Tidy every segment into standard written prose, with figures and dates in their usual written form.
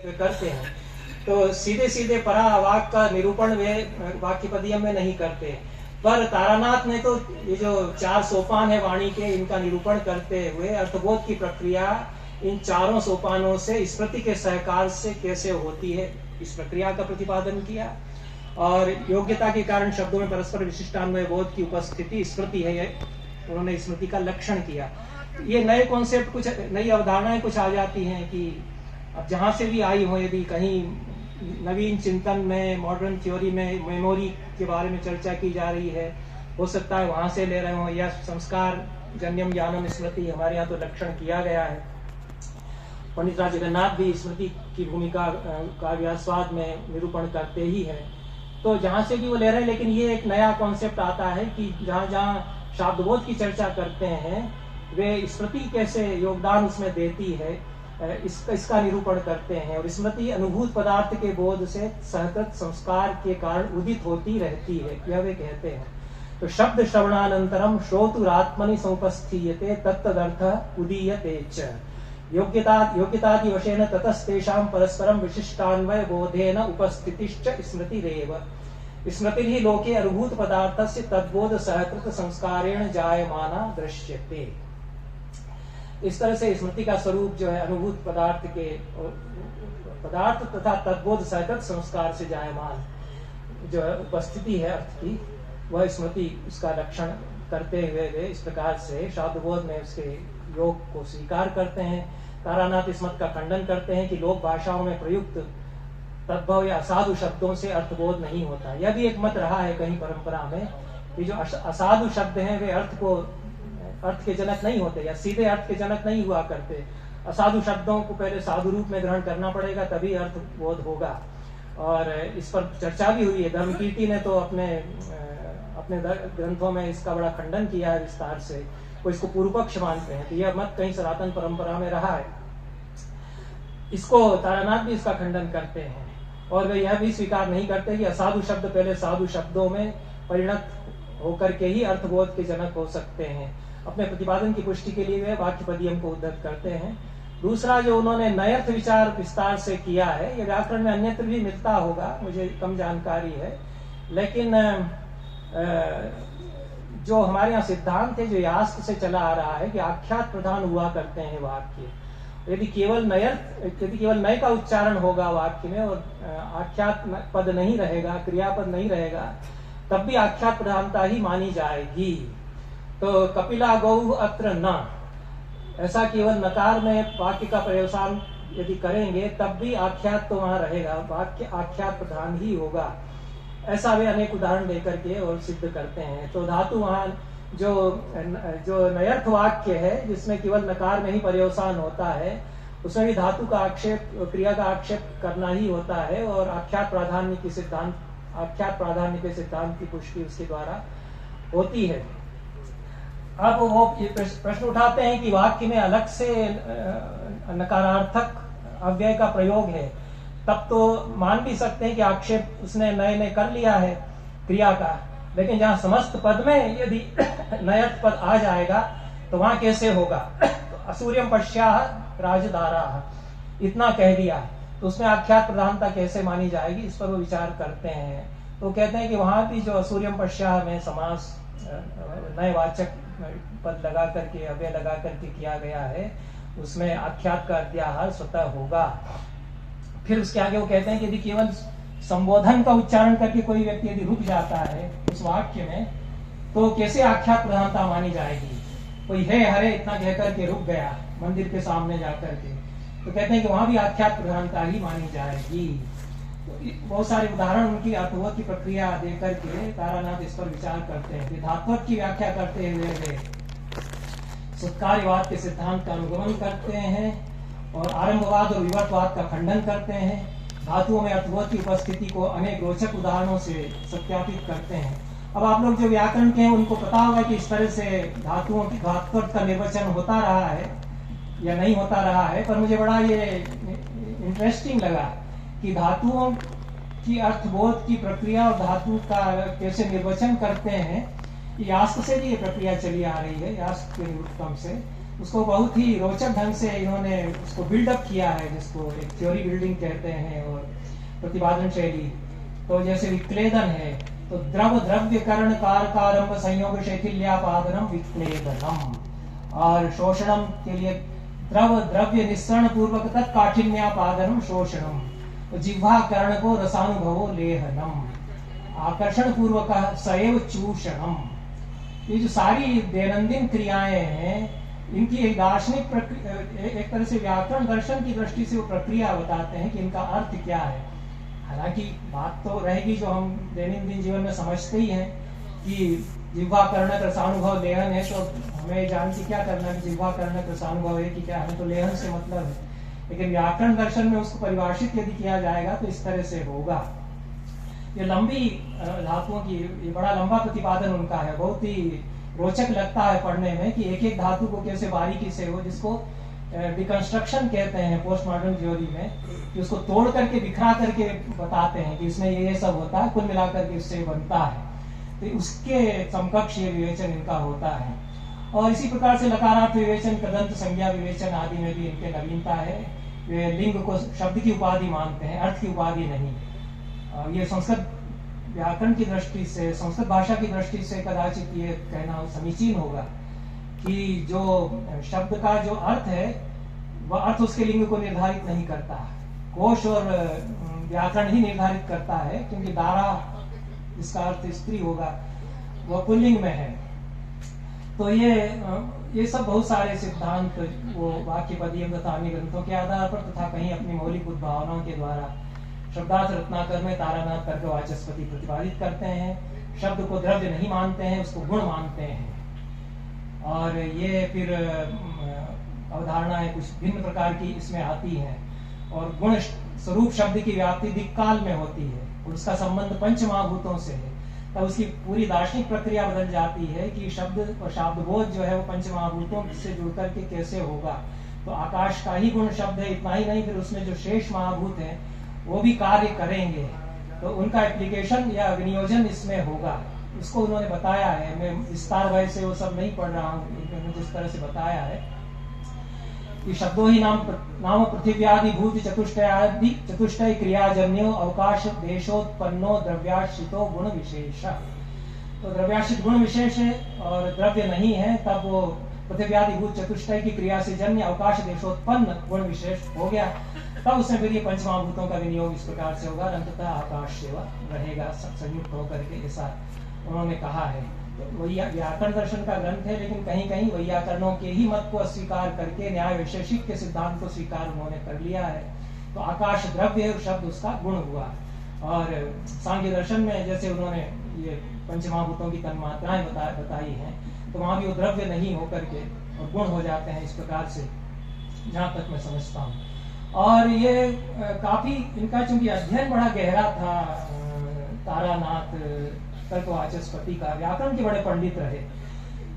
वे करते हैं। तो सीधे सीधे परावाक्य का निरूपण वे वाक्यपदियम में नहीं करते, पर तारानाथ ने तो ये जो 4 सोपान है वाणी के, इनका निरूपण करते हुए अर्थबोध की प्रक्रिया इन चारों सोपानों से स्मृति के सहकार से कैसे होती है, इस प्रक्रिया का प्रतिपादन किया। और योग्यता के कारण शब्दों में परस्पर विशिष्टान्वय बोध की उपस्थिति स्मृति है, ये उन्होंने स्मृति का लक्षण किया। ये नए कॉन्सेप्ट, कुछ नई अवधारणाएं कुछ आ जाती हैं कि अब जहां से भी आई हो, यदि कहीं नवीन चिंतन में, मॉडर्न थ्योरी में मेमोरी के बारे में चर्चा की जा रही है, हो सकता है वहां से ले रहे हो, या संस्कार जन्यम ज्ञानम स्मृति हमारे यहाँ तो लक्षण किया गया है। पंडित राज जगन्नाथ भी स्मृति की भूमिका काव्यास्वाद में निरूपण करते ही है। तो जहां से भी वो ले रहे हैं, लेकिन ये एक नया कॉन्सेप्ट आता है कि जहां जहां शाब्दबोध की चर्चा करते हैं, वे स्मृति कैसे योगदान उसमें देती है, इसका निरूपण करते हैं। और स्मृति अनुभूत पदार्थ के बोध से सहकृत संस्कार के कारण उदित होती रहती है, यह वे कहते हैं। तो शब्द श्रवणानंतरम श्रोतुरात्मनि समुपस्थीयते तत्तदर्थ उदीयते च योग्यतादि वशेन ततस्तेषां परस्परं विशिष्टान्वय बोधेन उपस्थितिश्च स्मृतिरेव। स्मृतिर्हि लोके अनुभूत पदार्थस्य तद्बोध सहकृत संस्कारेण जायमाना दृश्यते। इस तरह से स्मृति का स्वरूप जो है अनुभूत पदार्थ के पदार्थ तथा तद्बोध सहकृत संस्कार से जायमान जो है उपस्थिति है अर्थ की, वह स्मृति उसका लक्षण करते हुए वे इस प्रकार से शाब्दबोध में उसके योग को स्वीकार करते हैं। तारानाथ इस मत का खंडन करते हैं कि लोक भाषाओं में प्रयुक्त तद्भव या असाधु शब्दों से अर्थबोध नहीं होता। यह भी एक मत रहा है कहीं परंपरा में कि जो असाधु शब्द हैं वे अर्थ के जनक नहीं होते, या सीधे अर्थ के जनक नहीं हुआ करते। असाधु शब्दों को पहले साधु रूप में ग्रहण करना पड़ेगा, तभी अर्थ बोध होगा। और इस पर चर्चा भी हुई है। धर्मकीर्ति ने तो अपने ग्रंथों में इसका बड़ा खंडन किया है विस्तार से, वो इसको पूर्व पक्ष मानते हैं। तो यह मत कहीं सनातन परंपरा में रहा है। इसको तारानाथ भी इसका खंडन करते हैं, और वे यह भी स्वीकार नहीं करते कि असाधु शब्द पहले साधु शब्दों में परिणत होकर के ही अर्थबोध के जनक हो सकते हैं। अपने प्रतिपादन की पुष्टि के लिए वे वाक्यपदियम को उद्धृत करते हैं। दूसरा जो उन्होंने नयर्थ विचार विस्तार से किया है, ये व्याकरण में अन्यत्र भी मिलता होगा, मुझे कम जानकारी है, लेकिन जो हमारे यहाँ सिद्धांत है जो यास्क से चला आ रहा है कि आख्यात प्रधान हुआ करते हैं वाक्य। यदि केवल नय का उच्चारण होगा वाक्य में और आख्यात पद नहीं रहेगा, क्रियापद नहीं रहेगा, तब भी आख्यात प्रधानता ही मानी जाएगी। तो कपिला गौ अत्र न, ऐसा केवल नकार में वाक्य का प्रयोसान यदि करेंगे तब भी आख्यात तो वहां रहेगा, वाक्य आख्यात प्रधान ही होगा। ऐसा वे अनेक उदाहरण देकर के और सिद्ध करते हैं। तो धातु वहां जो नयर्थ वाक्य है जिसमें केवल नकार में ही पर्यवसान होता है, उसमें भी धातु का आक्षेप, क्रिया का आक्षेप करना ही होता है, और आख्यात प्राधान्य के सिद्धांत की पुष्टि उसके द्वारा होती है। अब वो प्रश्न उठाते हैं कि वाक्य में अलग से नकारार्थक अव्यय का प्रयोग है, तब तो मान भी सकते हैं कि आक्षेप उसने नए ने कर लिया है क्रिया का, लेकिन जहां समस्त पद में यदि नयर्थ पद आ जाएगा तो वहां कैसे होगा। तो असूर्यम पश्याह राजधारा, इतना कह दिया तो उसमें आख्यात प्रधानता कैसे मानी जाएगी, इस पर वो विचार करते हैं। तो कहते हैं कि वहां भी जो असूर्यम पश्याह में समास नए वाचक पद लगा करके, अव्यय लगा करके किया गया है, उसमें आख्यात का अध्याहार स्वतः होगा। फिर उसके आगे वो कहते हैं कि यदि केवल संबोधन का उच्चारण करके कोई व्यक्ति यदि रुक जाता है उस वाक्य में, तो कैसे आख्यात प्रधानता मानी जाएगी। कोई है हरे इतना कह करके रुक गया मंदिर के सामने जाकर के, तो कहते हैं कि वहां भी आख्यात प्रधानता ही मानी जाएगी। तो बहुत सारे उदाहरण उनकी अर्थबोध की प्रक्रिया देकर के तारानाथ इस पर विचार करते हैं। धात्वक की व्याख्या करते हुए वे सत्कार्यवाद के सिद्धांत का अनुगमन करते हैं और आरंभवाद और विवर्तवाद का खंडन करते हैं। धातुओं में अर्थबोध की उपस्थिति को अनेक रोचक उदाहरणों से सत्यापित करते हैं। अब आप लोग जो व्याकरण के हैं उनको पता होगा कि इस तरह से धातुओं की धात्वर्थ का निर्वचन होता रहा है या नहीं होता रहा है, पर मुझे बड़ा ये इंटरेस्टिंग लगा कि धातुओं की अर्थबोध की प्रक्रिया और धातु का कैसे निर्वचन करते हैं। यास्क से भी ये प्रक्रिया चली आ रही है, यास्क के निरुक्तम से। उसको बहुत ही रोचक ढंग से इन्होंने उसको बिल्डअप किया है, जिसको एक थ्योरी बिल्डिंग कहते हैं, और प्रतिपादन शैली। तो जैसे विक्लेदन है, तो द्रव द्रव्यकरण कारकारंभ संयोग शैथिल्यापादनम विक्लेदनम, और शोषणम के लिए द्रव द्रव्य निस्सरण पूर्वक तत्काठिन्यापादनम शोषणम, तो जिह्वा कर्ण को रसानुभवो लेहनम, आकर्षण पूर्वक सएव चूषणम। ये जो सारी दैनंदिन क्रियाएं हैं, इनकी एक दार्शनिक एक तरह से व्याकरण दर्शन की दृष्टि से वो प्रक्रिया बताते हैं कि इनका अर्थ क्या है। हालांकि बात तो रहेगी जो हम दैनंदिन जीवन में समझते ही हैं कि जिह्वा कर्णक रसानुभव लेहन है, तो हमें जान के क्या करना है, जिह्वा कर्णक रसानुभव है कि क्या है, तो लेहन से मतलब है। लेकिन व्याकरण दर्शन में उसको परिभाषित यदि किया जाएगा तो इस तरह से होगा। ये लंबी धातुओं की, ये बड़ा लंबा प्रतिपादन उनका है, बहुत ही रोचक लगता है पढ़ने में कि एक एक धातु को कैसे बारीकी से हो, जिसको डिकंस्ट्रक्शन कहते हैं पोस्ट मॉडर्न थ्योरी में, कि उसको तोड़ करके बिखरा करके बताते हैं कि इसमें ये सब होता है, कुल मिलाकर के इससे बनता है। तो उसके समकक्ष ये विवेचन इनका होता है। और इसी प्रकार से लकारार्थ विवेचन, कृदंत संज्ञा विवेचन आदि में भी इनके नवीनता है। वे लिंग को शब्द की उपाधि मानते हैं, अर्थ की उपाधि नहीं। ये संस्कृत व्याकरण की दृष्टि से, संस्कृत भाषा की दृष्टि से कदाचित ये कहना समीचीन होगा कि जो शब्द का जो अर्थ है वह अर्थ उसके लिंग को निर्धारित नहीं करता, कोश और व्याकरण ही निर्धारित करता है, क्योंकि दारा जिसका अर्थ स्त्री होगा वह पुल्लिंग में है। तो ये सब बहुत सारे सिद्धांत वो वाक्य पदीय तथा अन्य ग्रंथों के आधार पर तथा कहीं अपनी मौलिक उद्भावनाओं के द्वारा शब्दार्थ रत्नाकर में तारानाथ तर्कवाचस्पति प्रतिपादित करते हैं। शब्द को द्रव्य नहीं मानते हैं, उसको गुण मानते हैं। और ये फिर अवधारणाएं कुछ भिन्न प्रकार की इसमें आती हैं। और गुण स्वरूप शब्द की व्याप्ति दिक्काल में होती है और उसका संबंध पंचमहाभूतों से है। तब उसकी पूरी दार्शनिक प्रक्रिया बदल जाती है कि शब्द और शब्दबोध जो है वो पंचमहाभूतों से जुड़कर के कैसे होगा। तो आकाश का ही गुण शब्द है, इतना ही नहीं, फिर उसमें जो शेष महाभूत है वो भी कार्य करेंगे, तो उनका एप्लीकेशन या विनियोजन इसमें होगा। उसको उन्होंने बताया है। मैं विस्तार भय से वो सब नहीं पढ़ रहा हूँ, उन्होंने जिस तरह से बताया है कि शब्दों ही नाम पृथिव्यादि भूत चतुष्टय क्रियाजन्यो अवकाश देशोत्पन्नो द्रव्याश्रितो गुण विशेष। तो द्रव्याश्रित गुण विशेष है और द्रव्य नहीं है, तब वो पृथिव्यादि भूत चतुष्टय की क्रिया से जन्य अवकाश देशोत्पन्न गुण विशेष हो गया। तब उसमें फिर ये पंचमहाभूतों का विनियोग इस प्रकार से होगा, अंततः आकाश सेवा रहेगा संयुक्त होकर के, ऐसा उन्होंने कहा है। तो वही व्याकरण दर्शन का ग्रंथ है, लेकिन कहीं कहीं वैयाकरणों के ही मत को अस्वीकार करके न्याय वैशेषिक के सिद्धांत को स्वीकार उन्होंने कर लिया है। तो आकाश द्रव्य है, शब्द उसका गुण हुआ। और सांख्य दर्शन में जैसे उन्होंने ये पंचमहाभूतों की तन्मात्राएं बताई हैं, तो वहां भी वो द्रव्य नहीं होकर के और गुण हो जाते हैं, इस प्रकार से जहां तक मैं समझता हूँ। और ये काफी इनका चूंकि अध्ययन बड़ा गहरा था, तारानाथ तर्कवाचस्पति का, व्याकरण के बड़े पंडित रहे,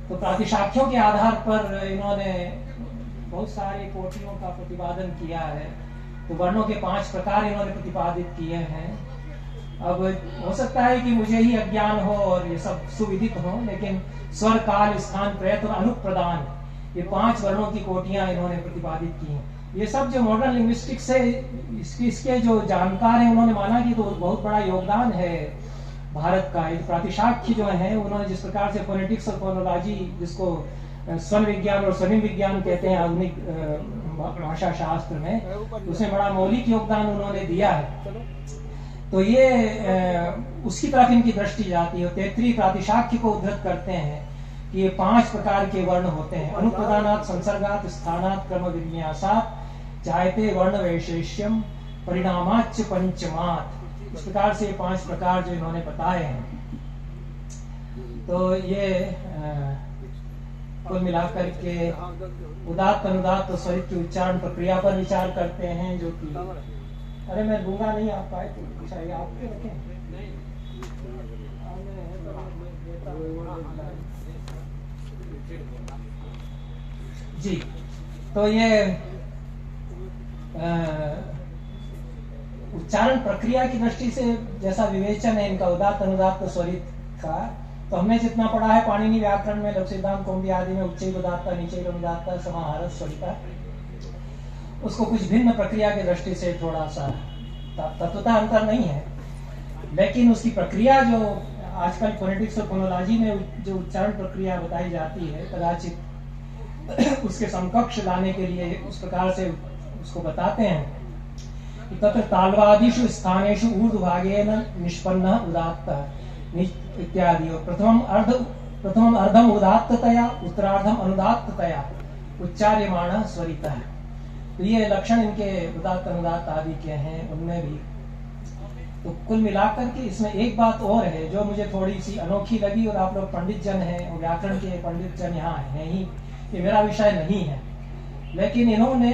तो प्रातिशाख्यों के आधार पर इन्होंने बहुत सारी कोटियों का प्रतिपादन किया है। तो वर्णों के 5 प्रकार इन्होंने प्रतिपादित किए हैं। अब हो सकता है कि मुझे ही अज्ञान हो और ये सब सुविदित हो, लेकिन स्वर काल स्थान प्रयत्न अनुप्रदान, ये 5 वर्णों की कोटियां इन्होंने प्रतिपादित की हैं। ये सब जो मॉडर्न लिंग्विस्टिक्स से इसके जो जानकार हैं उन्होंने माना कि तो बहुत बड़ा योगदान है भारत का। प्रातिशाख्य जो है उन्होंने जिस प्रकार से फोनेटिक्स और फोनोलॉजी, जिसको स्वन विज्ञान और स्वनिम विज्ञान कहते हैं आधुनिक भाषा शास्त्र में, उसमें बड़ा मौलिक योगदान उन्होंने दिया है। तो ये उसकी तरफ इनकी दृष्टि जाती है। 33 प्रातिशाख्य को उद्धृत करते हैं कि ये 5 प्रकार के वर्ण होते हैं। अनुप्रदानात्, संसर्गात्, स्थानात्, क्रम विन्यासात् जायते वर्ण वैशेष्यम परिणामाच्च पंचमात्। इस प्रकार से 5 प्रकार जो इन्होंने बताए हैं। तो ये कुल मिलाकर के उदात्त अनुदात्त तो स्वरित की उच्चारण प्रक्रिया पर विचार करते हैं, जो कि अरे मैं दूंगा नहीं, आप पाए तो चाहिए आपके रखें। जी, तो ये उच्चारण प्रक्रिया की दृष्टि से जैसा विवेचन है इनका उदात्त अनुदात्त स्वरित का, तो हमने जितना पढ़ा है पाणिनि व्याकरण में, लघु सिद्धांत कौमुदी आदि में उच्चैः उदात्त नीचैः अनुदात्त समाहारः स्वरितः, उसको कुछ भिन्न प्रक्रिया की दृष्टि से थोड़ा सा तत्वतः अंतर नहीं है, लेकिन उसकी प्रक्रिया जो आजकल फोनेटिक्स और फोनोलॉजी में जो उच्चारण प्रक्रिया बताई जाती है, कदाचित उसके समकक्ष लाने के लिए उस प्रकार से उसको बताते हैं कि तत्र तालवादिषु स्थानेषु ऊर्ध्वभागेन निष्पन्नः उदात्तः इत्यादि। और प्रथमम अर्धम उदात्ततया उत्तरार्धम अनुदात्ततया उच्चार्यमाणः स्वरितः। तो ये लक्षण इनके उदात्त अनुदात्त आदि के हैं, उनमें भी। तो कुल मिलाकर के इसमें एक बात और है जो मुझे थोड़ी सी अनोखी लगी, और आप लोग पंडित जन हैं और व्याकरण के पंडित जन यहाँ हैं ही, ये मेरा विषय नहीं है, लेकिन इन्होंने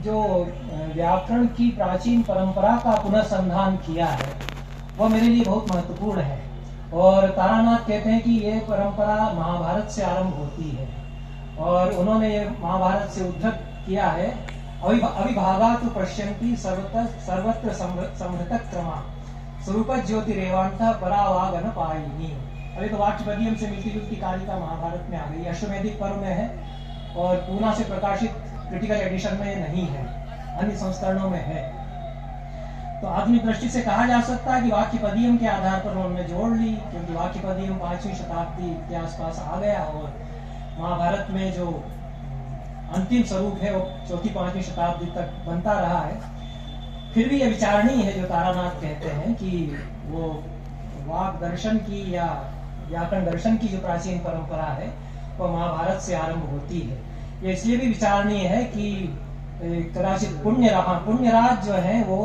जो व्याकरण की प्राचीन परंपरा का पुनर्संधान किया है वो मेरे लिए बहुत महत्वपूर्ण है। और तारानाथ कहते हैं कि ये परंपरा महाभारत से आरंभ होती है, और उन्होंने ये महाभारत से उद्धृत किया है। अविभागात् पश्यन्ति सर्वत्र संहृतः क्रमा स्वरूप ज्योतिरेवांतः परावागन पायिनी। अभी तो वाक्यपदीयम से मिलती जुलती कारिका महाभारत में आ गई, अश्वमेधिक पर्व में है और पूना से प्रकाशित क्रिटिकल एडिशन में नहीं है, अन्य संस्करणों में है। तो आधुनिक दृष्टि से कहा जा सकता है कि वाक्यपदीयम के आधार पर उन्होंने जोड़ ली, क्योंकि वाक्यपदीयम 5वीं शताब्दी के आसपास आ गया और महाभारत में जो अंतिम स्वरूप है वो 4वीं-5वीं शताब्दी तक बनता रहा है। फिर भी ये विचारणीय है जो तारानाथ कहते हैं कि वो वाक दर्शन की या व्याकरण दर्शन की जो प्राचीन परंपरा है वो महाभारत से आरंभ होती है। ये इसलिए भी विचारणीय है कि कदाचित पुण्यराज जो है वो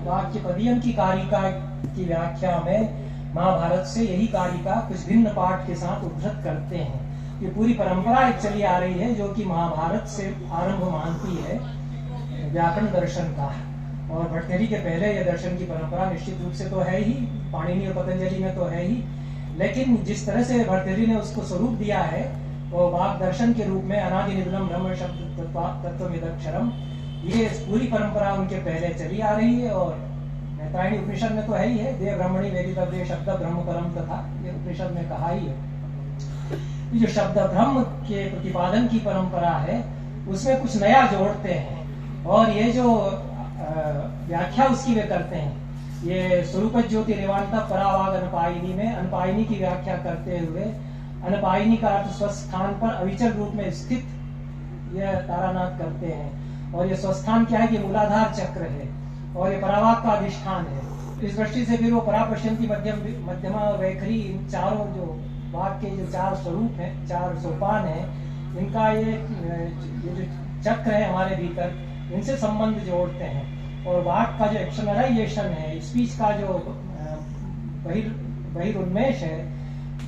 वाक्यपदीयम की कारिका की व्याख्या में महाभारत से यही कारिका कुछ भिन्न पाठ के साथ उद्धृत करते हैं। ये पूरी परंपरा एक चली आ रही है जो कि महाभारत से आरंभ मानती है व्याकरण दर्शन का, और भट्टरी के पहले यह दर्शन की परंपरा निश्चित रूप से तो है ही, पाणिनि और पतंजलि में तो है ही, लेकिन जिस तरह से भट्टरी ने उसको स्वरूप दिया है वो वाक दर्शन के रूप में अनादि निधनम ब्रह्म शब्द तत्त्वमिदक्षरम, ये पूरी परंपरा उनके पहले चली आ रही है। और मैत्रायणी उपनिषद में तो है ही है, देव ब्रह्मणि वेदितव्ये शब्द ब्रह्म परम तथा, ये उपनिषद में कहा ही है। ये जो शब्द ब्रह्म के प्रतिपादन की परंपरा है उसमें कुछ नया जोड़ते हैं, और ये जो व्याख्या उसकी वे करते हैं, ये स्वरूप ज्योति रेवांता परावाग अनपायिनी में अनपायिनी की व्याख्या करते हुए अनपायिनी का अर्थ स्वस्थान पर अविचल रूप में स्थित यह तारानाथ करते हैं। और ये स्वस्थान क्या है कि मूलाधार चक्र है और ये परावाग का अधिष्ठान है। इस दृष्टि से फिर वो परापश्यंती मध्यमा और वैखरी, इन चारों जो वाक के जो 4 स्वरूप हैं, 4 सोपान हैं, इनका ये जो चक्र है हमारे भीतर, इनसे संबंध जोड़ते हैं। और वाक का जो एक्शनलाइजेशन है, स्पीच का जो बहिर्उन्मेष है,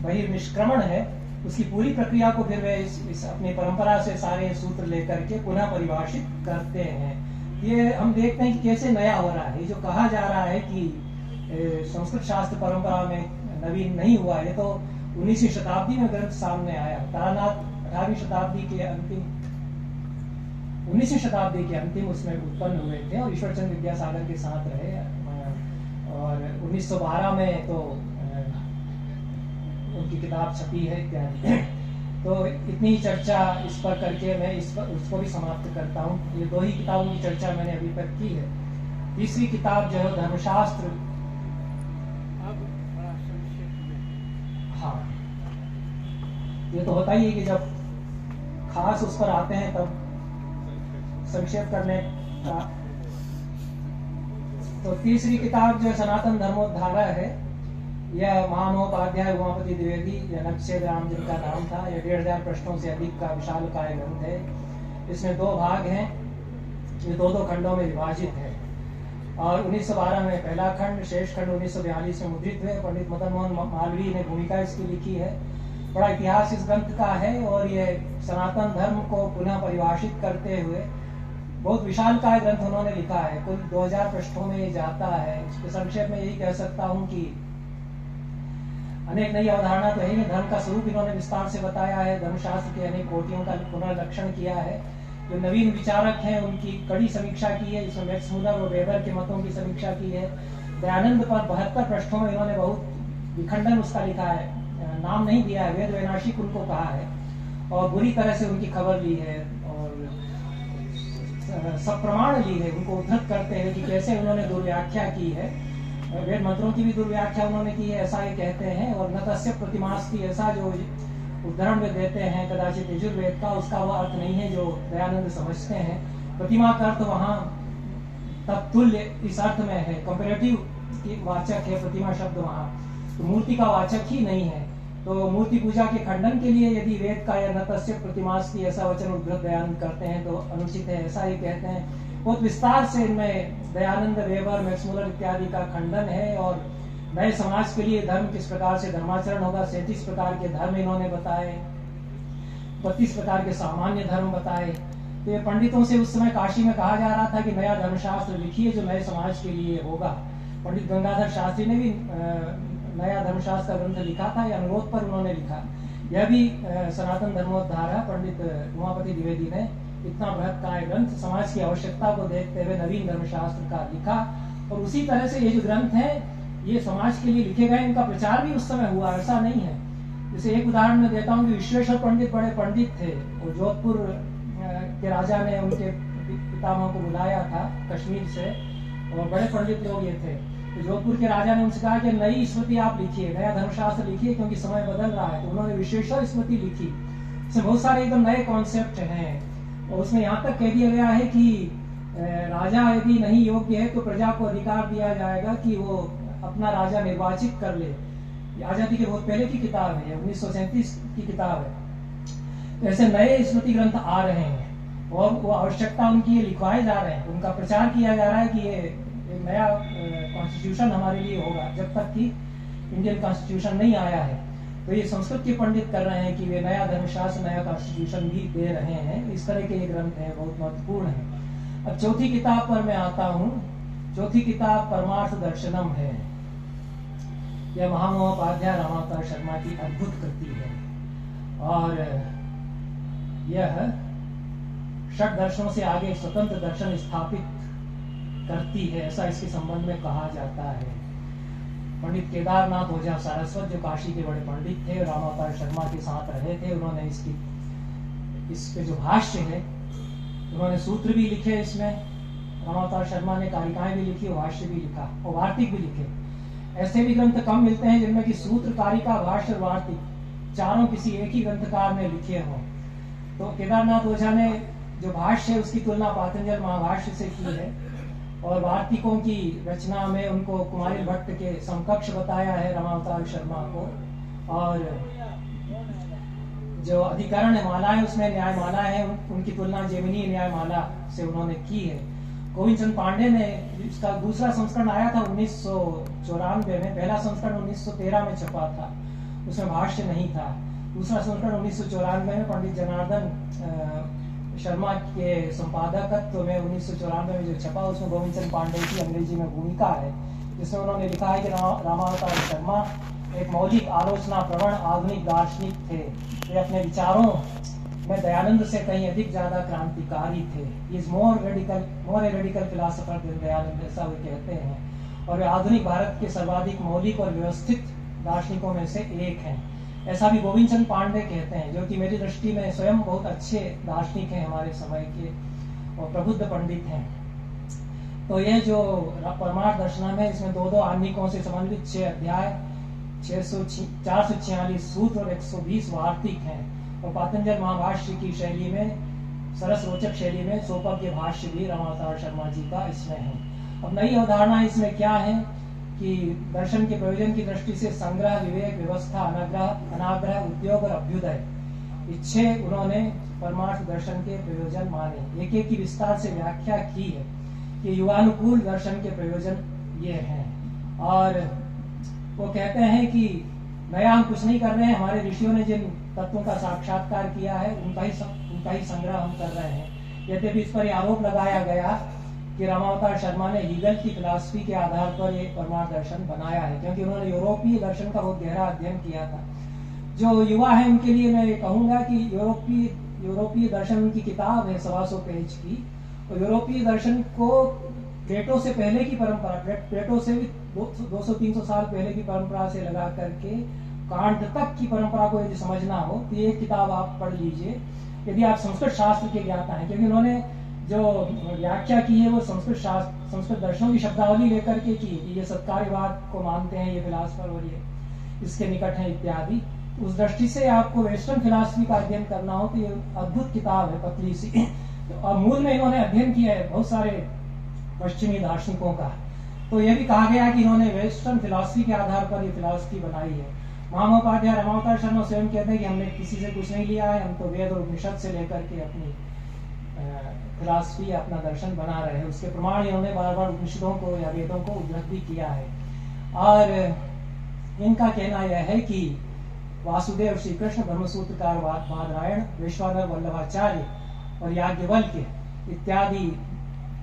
बहिर्निष्क्रमण है, उसकी पूरी प्रक्रिया को फिर वे इस अपनी परंपरा से सारे सूत्र लेकर के पुनः परिभाषित करते हैं। ये हम देखते हैं कि कैसे नया हो रहा है। जो कहा जा रहा है कि संस्कृत शास्त्र परंपरा में नवीन नहीं हुआ, ये तो 19वीं शताब्दी में ग्रंथ सामने आया। तारानाथ 18वीं शताब्दी के अंतिम 19वीं शताब्दी के अंतिम उसमें उत्पन्न हुए थे और ईश्वरचंद्र विद्यासागर के साथ रहे, और 1912 में तो उनकी किताब छपी है इत्यादि। तो इतनी चर्चा इस पर करके मैं उसको भी समाप्त करता हूँ। ये 2 ही किताबों की चर्चा मैंने अभी तक की है। तीसरी किताब जो है धर्मशास्त्र, हाँ, ये तो होता ही है कि जब खास उस पर आते हैं तब संक्षेप करने का। तो तीसरी किताब जो सनातन धर्मोद्धारा है, यह महामहोपाध्याय उमापति द्विवेदी या नक्शेद राम जिनका नाम था, यह 1500 पृष्ठों से अधिक का विशालकाय ग्रंथ है। इसमें 2 भाग हैं, ये 2-2 खंडों में विभाजित है। और 1912 में पहला खंड, शेष खंड 1942 में मुद्रित हुए। पंडित मदन मोहन मालवीय ने भूमिका इसकी लिखी है। बड़ा इतिहास इस ग्रंथ का है और ये सनातन धर्म को पुनः परिभाषित करते हुए बहुत विशालकाय ग्रंथ उन्होंने लिखा है। कुल 2000 पृष्ठों में ये जाता है। इसके संक्षेप में यही कह सकता हूँ कि अनेक नई अवधारणा तो है ही, धर्म का स्वरूप इन्होंने विस्तार से बताया है। धर्मशास्त्र के अनेक कोटियों का पुनर्लक्षण किया है। जो नवीन विचारक हैं उनकी कड़ी समीक्षा की है, जिसमें मैक्स मुलर और वेबर के मतों की समीक्षा की है। दयानंद पर 72 पृष्ठों में इन्होंने बहुत विखंडन उसका लिखा है, नाम नहीं दिया है, वेद वैनाशिक उनको कहा है और बुरी तरह से उनकी खबर ली है और सब प्रमाण ली है, उनको उद्धत करते हैं कि कैसे उन्होंने दुर्व्याख्या की है, वेद मंत्रों की भी दुर्व्याख्या उन्होंने की है, ऐसा ये कहते हैं। और न तस्य प्रतिमास्ति, ऐसा जो उदाहरण में देते हैं कदाचित यजुर्वेद का, उसका वह अर्थ नहीं है जो दयानंद समझते हैं। प्रतिमा का अर्थ वहाँ तत्तुल्य इस अर्थ में है, कंपेरेटिव की वाचक है प्रतिमा शब्द वहाँ, तो मूर्ति का वाचक ही नहीं है। तो मूर्ति पूजा के खंडन के लिए यदि वेद का या न तस्य प्रतिमास्ति ऐसा वचन उद्धृत दयानंद करते हैं तो अनुचित है, ऐसा ही कहते हैं। बहुत विस्तार से इनमें दयानंद, वेबर, मैक्समुलर इत्यादि का खंडन है और नए समाज के लिए धर्म किस प्रकार से धर्माचरण होगा, 37 प्रकार के धर्म इन्होंने बताए, 32 प्रकार के सामान्य धर्म बताए। तो ये पंडितों से उस समय काशी में कहा जा रहा था कि नया धर्मशास्त्र लिखिए जो नए समाज के लिए होगा। पंडित गंगाधर शास्त्री ने भी नया धर्मशास्त्र का ग्रंथ लिखा था, या अनुरोध पर उन्होंने लिखा। यह भी सनातन धर्मोद्धार है, पंडित उमापति द्विवेदी ने इतना बृहत काय ग्रंथ समाज की आवश्यकता को देखते हुए नवीन धर्मशास्त्र का लिखा। और उसी तरह से ये जो ग्रंथ है ये समाज के लिए लिखे गए, इनका प्रचार भी उस समय हुआ, ऐसा नहीं है। जैसे एक उदाहरण मैं देता हूँ कि विश्वेश्वर पंडित बड़े पंडित थे और जोधपुर के राजा ने उनके पितामह को बुलाया था कश्मीर से और बड़े पंडित लोग ये थे। तो जोधपुर के राजा ने उनसे कहा कि नई स्मृति आप लिखिए, नया धर्मशास्त्र लिखिए क्योंकि समय बदल रहा है। तो उन्होंने विश्वेश्वर स्मृति लिखी, इसमें बहुत सारे एकदम नए कॉन्सेप्ट हैं और उसमें यहाँ तक कह दिया गया है कि राजा यदि नहीं योग्य है तो प्रजा को अधिकार दिया जाएगा कि वो अपना राजा निर्वाचित कर ले। आजादी के बहुत पहले की किताब है, 1937 की किताब है। तो ऐसे नए स्मृति ग्रंथ आ रहे हैं और वो आवश्यकता उनकी ये लिखवाए जा रहे हैं, उनका प्रचार किया जा रहा है कि ये नया कॉन्स्टिट्यूशन हमारे लिए होगा, जब तक कि इंडियन कॉन्स्टिट्यूशन नहीं आया है। तो ये संस्कृत के पंडित कर रहे हैं कि वे नया धर्मशास्त्र, नया कॉन्स्टिट्यूशन भी दे रहे हैं। इस तरह के ये ग्रंथ हैं, बहुत महत्वपूर्ण है। अब चौथी किताब पर मैं आता हूँ। चौथी किताब परमार्थ दर्शनम है। यह महामहोपाध्याय रामावतार शर्मा की अद्भुत कृति है और यह षट दर्शनों से आगे स्वतंत्र दर्शन स्थापित करती है, ऐसा इसके संबंध में कहा जाता है। पंडित केदारनाथ ओझा सारस्वत जो काशी के बड़े पंडित थे, रामावतार शर्मा के साथ रहे थे, उन्होंने इसके जो भाष्य है, उन्होंने सूत्र भी लिखे इसमें। रामावतार शर्मा ने कारिकाएं भी लिखी, भाष्य भी लिखा और वार्तिक भी लिखे। ऐसे भी ग्रंथ कम मिलते हैं जिनमें कि सूत्र, कारिका, भाष्य और वार्तिक चारों किसी एक ही ग्रंथकार ने लिखे हों। तो केदारनाथ ओझा ने जो भाष्य है उसकी तुलना पातंजल महाभाष्य से की है और वार्तिकों की रचना में उनको कुमारिल भट्ट के समकक्ष बताया है रामावतार शर्मा को। और जो अधिकरण है, मालाएं, उसमें न्यायमाला है, उनकी तुलना जेमिनी न्यायमाला से उन्होंने की है। गोविंद चंद पांडे ने इसका दूसरा संस्करण आया था 1994 में, पहला संस्करण 1913 में छपा था, उसमें भाष्य नहीं था। दूसरा संस्करण 1994 में पंडित जनार्दन शर्मा के संपादकत्व में 1994 में जो छपा, उसमें गोविंद चंद पांडे की अंग्रेजी में भूमिका है, जिसमें उन्होंने लिखा है कि रामावतार शर्मा एक मौलिक आलोचना प्रवण आधुनिक दार्शनिक थे। वे अपने विचारों में दयानंद से कहीं अधिक ज्यादा क्रांतिकारी थे। Is more radical philosopher than Dayanand, ऐसा वे कहते हैं। और वे आधुनिक भारत के सर्वाधिक मौलिक और व्यवस्थित दार्शनिकों में से एक हैं, ऐसा भी गोविंद चंद पांडे कहते हैं, जो कि मेरी दृष्टि में स्वयं बहुत अच्छे दार्शनिक हैं हमारे समय के और प्रबुद्ध पंडित हैं। तो ये जो परमार्थ दर्शनम है, इसमें दो आह्निकों से समन्वित 6 अध्याय, 446 सूत्र और 120 वार्तिक हैं। और पातंजल महाभाष्य की शैली में, सरस रोचक शैली में सोपज्ञ भाष्य भी रामावतार शर्मा जी का इसमें है। अब नई अवधारणा इसमें क्या है कि दर्शन के प्रयोजन की दृष्टि से संग्रह, विवेक, व्यवस्था, अनाग्रह, उद्योग और अभ्युदय, इच्छे उन्होंने परमार्थ दर्शन के प्रयोजन माने। एक एक की विस्तार से व्याख्या की है कि युवानुकूल दर्शन के प्रयोजन ये हैं। और वो कहते हैं कि नया हम कुछ नहीं कर रहे हैं, हमारे ऋषियों ने जिन तत्वों का साक्षात्कार किया है उनका ही संग्रह हम कर रहे हैं। यद्यपि इस पर आरोप लगाया गया कि रामावतार शर्मा ने हीगल की फिलॉसफी के आधार पर ये परमार्थ दर्शन बनाया है, क्योंकि उन्होंने यूरोपीय दर्शन का बहुत गहरा अध्ययन किया था। जो युवा है उनके लिए मैं ये कहूंगा कि यूरोपीय दर्शन उनकी किताब है 125 पेज की, और यूरोपीय दर्शन को प्लेटो से पहले की परंपरा, प्लेटो से भी 200-300 साल पहले की परंपरा से लगा करके कांट तक की परंपरा को यदि समझना हो तो ये किताब आप पढ़ लीजिए, यदि आप संस्कृत शास्त्र के ज्ञाता हैं, क्योंकि उन्होंने जो व्याख्या की है वो संस्कृत दर्शनों की शब्दावली लेकर के की, कि ये सत्कार्यवाद को मानते हैं ये फिलासफर और ये इसके निकट हैं इत्यादि। उस दृष्टि से आपको वेस्टर्न फिलॉसफी का अध्ययन करना हो तो ये अद्भुत किताब है, पतली सी। और मूल में इन्होंने अध्ययन किया है बहुत सारे पश्चिमी दार्शनिकों का। तो यह भी कहा गया कि इन्होंने वेस्टर्न फिलॉसफी के आधार पर ये फिलॉसफी बनाई है। महामहोपाध्याय रमावतार शर्मा स्वयं कहते हैं कि हमने किसी से कुछ नहीं लिया है, हम तो वेद और उपनिषद से लेकर के अपनी फिलॉसफी अपना दर्शन बना रहे हैं। उसके प्रमाण इन्होंने बार बार उपनिषदों को या वेदों को उद्धृत भी किया है। और इनका कहना यह है कि वासुदेव श्री कृष्ण, ब्रह्मसूत्रकार बादरायण, विश्वानर वल्लभाचार्य और याज्ञवल्क्य इत्यादि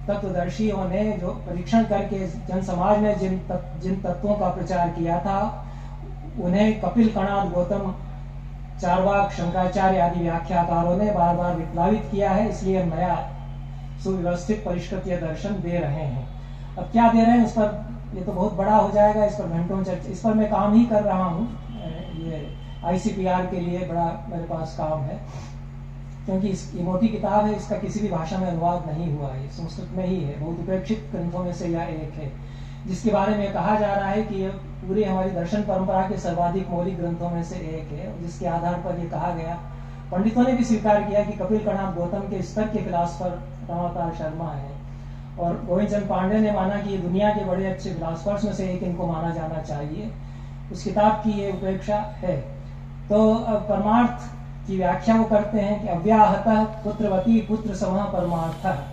तत्वदर्शियों ने जो परीक्षण करके जन समाज में जिन तत्वों का प्रचार किया था, उन्हें कपिल, कणाद, गौतम, चार्वाक, शंकराचार्य आदि व्याख्याकारों ने बार बार विप्लवित किया है। इसलिए नया सुव्यवस्थित परिष्कृत दर्शन दे रहे हैं। अब क्या दे रहे हैं, इस पर ये तो बहुत बड़ा हो जाएगा, इस पर घंटों चर्चा, इस पर मैं काम ही कर रहा हूँ। ये ICPR के लिए बड़ा मेरे पास काम है, क्योंकि ये मोटी किताब है, इसका किसी भी भाषा में अनुवाद नहीं हुआ है, संस्कृत में ही है। बहुत उपेक्षित ग्रंथों में से यह एक है, जिसके बारे में कहा जा रहा है कि ये पूरी हमारी दर्शन परंपरा के सर्वाधिक मौलिक ग्रंथों में से एक है, जिसके आधार पर ये कहा गया। पंडितों ने भी स्वीकार किया कि कपिल, कणाद, गौतम के स्तर के फिलासफर रमावतार शर्मा है, और गोविंद चंद पांडे ने माना कि ये दुनिया के बड़े अच्छे फिलासफर्स में से एक इनको माना जाना चाहिए। उस किताब की ये उपेक्षा है। तो अब परमार्थ की व्याख्या वो करते हैं कि अव्याहतः पुत्रवती पुत्र समः परमार्थः,